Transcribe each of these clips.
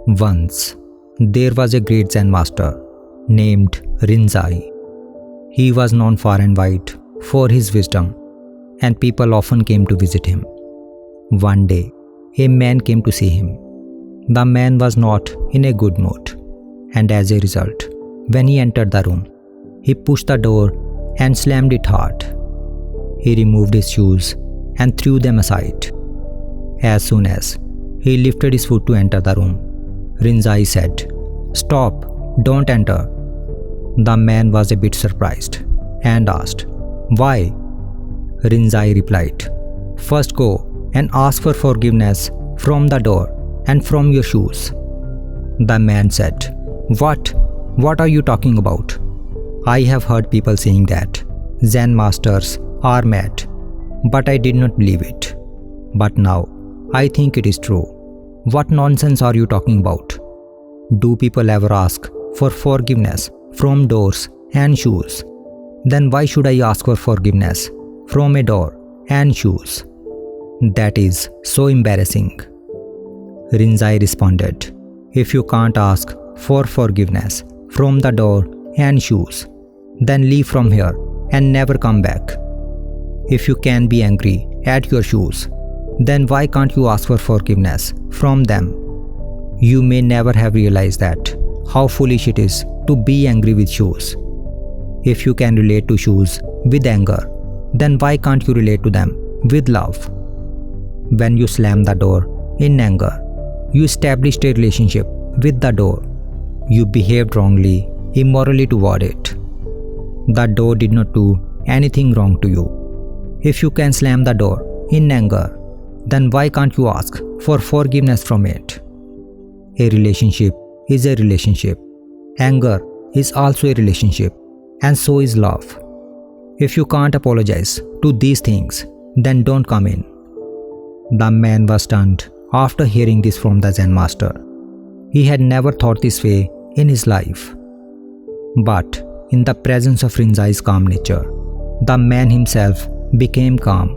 Once, there was a great Zen master named Rinzai. He was known far and wide for his wisdom, and people often came to visit him. One day, a man came to see him. The man was not in a good mood, and as a result, when he entered the room, he pushed the door and slammed it hard. He removed his shoes and threw them aside. As soon as he lifted his foot to enter the room, Rinzai said, "Stop, don't enter." The man was a bit surprised and asked, "Why?" Rinzai replied, "First go and ask for forgiveness from the door and from your shoes." The man said, What? What are you talking about? I have heard people saying that Zen masters are mad, but I did not believe it. But now, I think it is true. What nonsense are you talking about? Do people ever ask for forgiveness from doors and shoes? Then why should I ask for forgiveness from a door and shoes? That is so embarrassing. Rinzai responded, "If you can't ask for forgiveness from the door and shoes, then leave from here and never come back. If you can be angry at your shoes, then why can't you ask for forgiveness from them? You may never have realized that how foolish it is to be angry with shoes. If you can relate to shoes with anger, then why can't you relate to them with love? When you slam the door in anger, you established a relationship with the door. You behaved wrongly, immorally toward it. The door did not do anything wrong to you. If you can slam the door in anger, then why can't you ask for forgiveness from it? A relationship is a relationship. Anger is also a relationship, and so is love. If you can't apologize to these things, then don't come in." The man was stunned after hearing this from the Zen master. He had never thought this way in his life. But in the presence of Rinzai's calm nature, the man himself became calm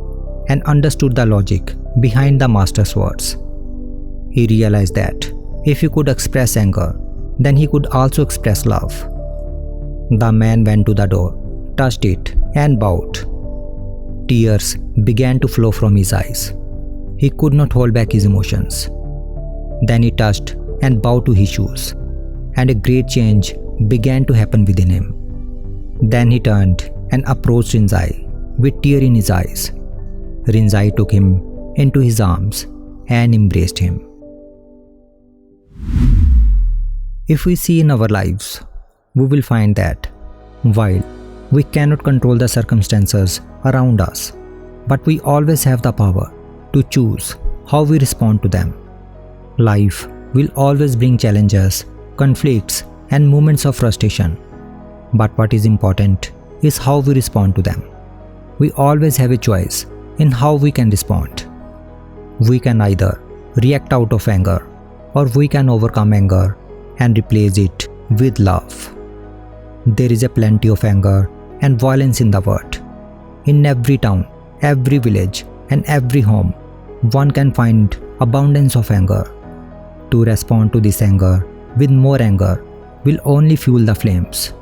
and understood the logic behind the master's words. He realized that if he could express anger, then he could also express love. The man went to the door, touched it, and bowed. Tears began to flow from his eyes. He could not hold back his emotions. Then he touched and bowed to his shoes, and a great change began to happen within him. Then he turned and approached Rinzai with tears in his eyes. Rinzai took him into his arms and embraced him. If we see in our lives, we will find that while we cannot control the circumstances around us, but we always have the power to choose how we respond to them. Life will always bring challenges, conflicts, and moments of frustration. But what is important is how we respond to them. We always have a choice in how we can respond. We can either react out of anger, or we can overcome anger and replace it with love. There is a plenty of anger and violence in the world. In every town, every village, and every home, one can find abundance of anger. To respond to this anger with more anger will only fuel the flames.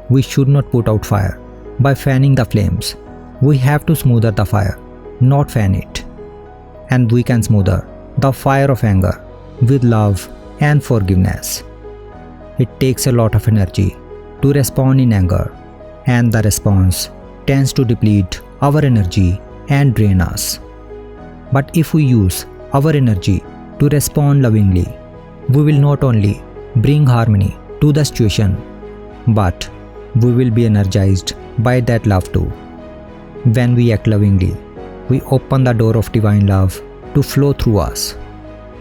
We should not put out fire by fanning the flames. We have to smother the fire, not fan it. And we can smother the fire of anger with love and forgiveness. It takes a lot of energy to respond in anger, and the response tends to deplete our energy and drain us. But if we use our energy to respond lovingly, we will not only bring harmony to the situation, but we will be energized by that love too. When we act lovingly, we open the door of divine love to flow through us.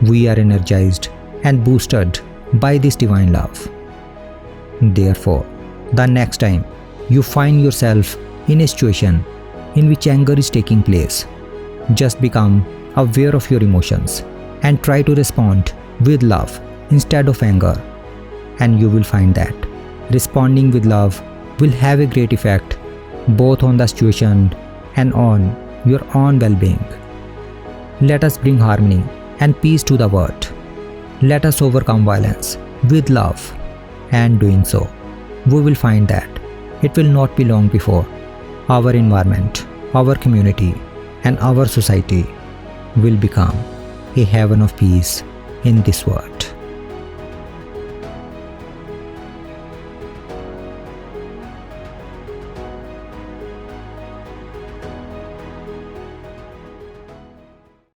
We are energized and boosted by this divine love. Therefore, the next time you find yourself in a situation in which anger is taking place, just become aware of your emotions and try to respond with love instead of anger, and you will find that responding with love will have a great effect both on the situation and on your own well-being. Let us bring harmony and peace to the world. Let us overcome violence with love, and doing so, we will find that it will not be long before our environment, our community, and our society will become a heaven of peace in this world.